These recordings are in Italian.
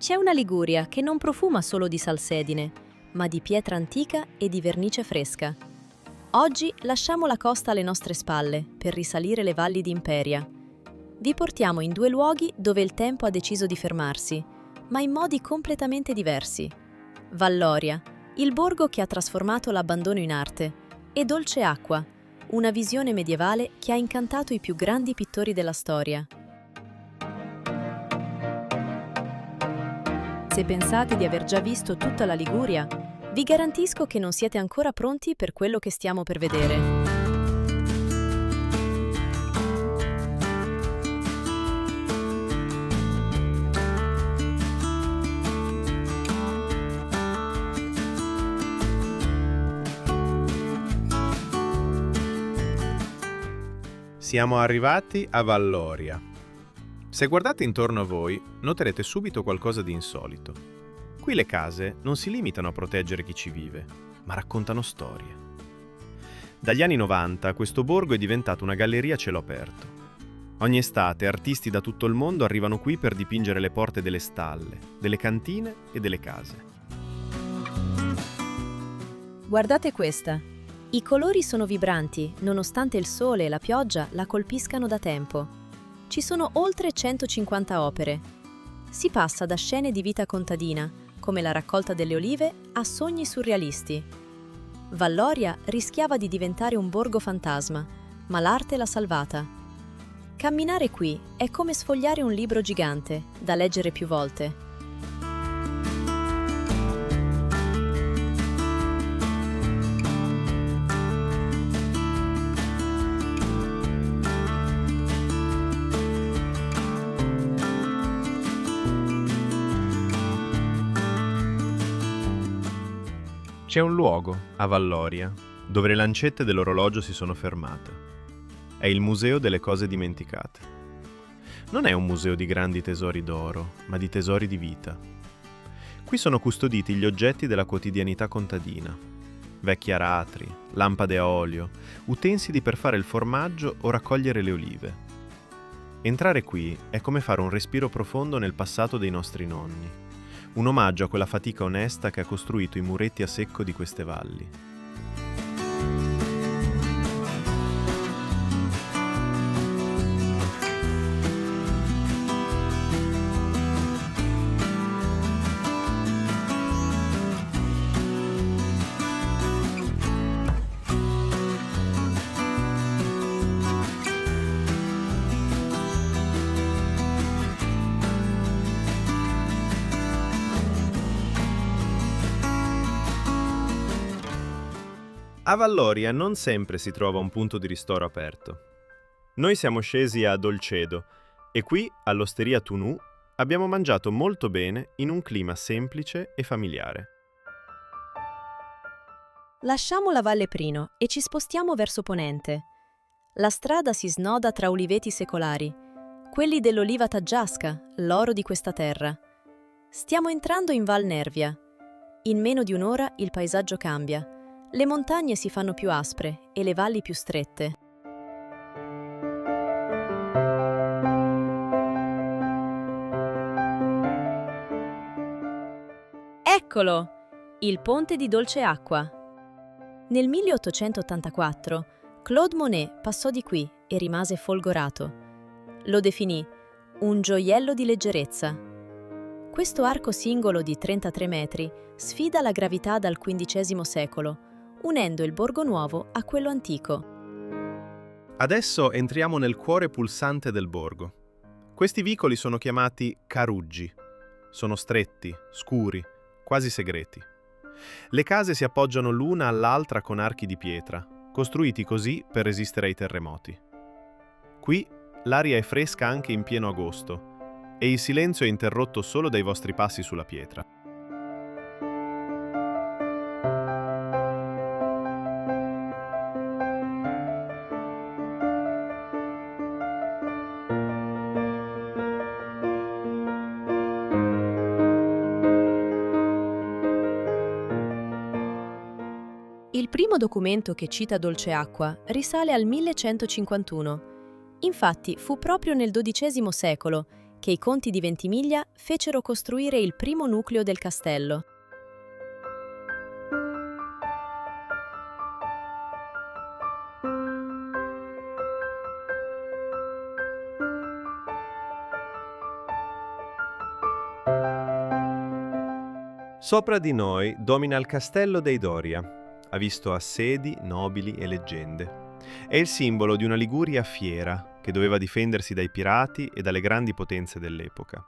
C'è una Liguria che non profuma solo di salsedine, ma di pietra antica e di vernice fresca. Oggi lasciamo la costa alle nostre spalle per risalire le valli di Imperia. Vi portiamo in due luoghi dove il tempo ha deciso di fermarsi, ma in modi completamente diversi. Valloria, il borgo che ha trasformato l'abbandono in arte, e Dolceacqua, una visione medievale che ha incantato i più grandi pittori della storia. Se pensate di aver già visto tutta la Liguria, vi garantisco che non siete ancora pronti per quello che stiamo per vedere. Siamo arrivati a Valloria. Se guardate intorno a voi, noterete subito qualcosa di insolito. Qui le case non si limitano a proteggere chi ci vive, ma raccontano storie. Dagli anni 90 questo borgo è diventato una galleria a cielo aperto. Ogni estate artisti da tutto il mondo arrivano qui per dipingere le porte delle stalle, delle cantine e delle case. Guardate questa. I colori sono vibranti, nonostante il sole e la pioggia la colpiscano da tempo. Ci sono oltre 150 opere. Si passa da scene di vita contadina, come la raccolta delle olive, a sogni surrealisti. Valloria rischiava di diventare un borgo fantasma, ma l'arte l'ha salvata. Camminare qui è come sfogliare un libro gigante, da leggere più volte. C'è un luogo, a Valloria, dove le lancette dell'orologio si sono fermate. È il Museo delle Cose Dimenticate. Non è un museo di grandi tesori d'oro, ma di tesori di vita. Qui sono custoditi gli oggetti della quotidianità contadina. Vecchi aratri, lampade a olio, utensili per fare il formaggio o raccogliere le olive. Entrare qui è come fare un respiro profondo nel passato dei nostri nonni. Un omaggio a quella fatica onesta che ha costruito i muretti a secco di queste valli. A Valloria non sempre si trova un punto di ristoro aperto. Noi siamo scesi a Dolcedo e qui, all'Osteria Tunù, abbiamo mangiato molto bene in un clima semplice e familiare. Lasciamo la Valle Prino e ci spostiamo verso ponente. La strada si snoda tra uliveti secolari, quelli dell'oliva taggiasca, l'oro di questa terra. Stiamo entrando in Val Nervia. In meno di un'ora il paesaggio cambia. Le montagne si fanno più aspre e le valli più strette. Eccolo! Il ponte di Dolceacqua. Nel 1884 Claude Monet passò di qui e rimase folgorato. Lo definì un gioiello di leggerezza. Questo arco singolo di 33 metri sfida la gravità dal XV secolo, unendo il borgo nuovo a quello antico. Adesso entriamo nel cuore pulsante del borgo. Questi vicoli sono chiamati caruggi. Sono stretti, scuri, quasi segreti. Le case si appoggiano l'una all'altra con archi di pietra, costruiti così per resistere ai terremoti. Qui l'aria è fresca anche in pieno agosto e il silenzio è interrotto solo dai vostri passi sulla pietra. Il primo documento che cita Dolceacqua risale al 1151. Infatti fu proprio nel XII secolo che i conti di Ventimiglia fecero costruire il primo nucleo del castello. Sopra di noi domina il castello dei Doria. Ha visto assedi, nobili e leggende. È il simbolo di una Liguria fiera che doveva difendersi dai pirati e dalle grandi potenze dell'epoca.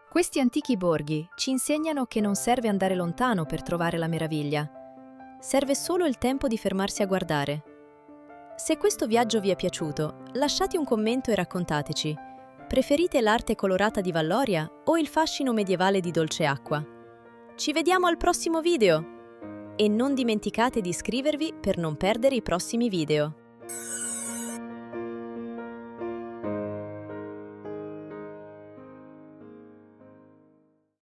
Questi antichi borghi ci insegnano che non serve andare lontano per trovare la meraviglia. Serve solo il tempo di fermarsi a guardare. Se questo viaggio vi è piaciuto, lasciate un commento e raccontateci. Preferite l'arte colorata di Valloria o il fascino medievale di Dolceacqua? Ci vediamo al prossimo video! E non dimenticate di iscrivervi per non perdere i prossimi video.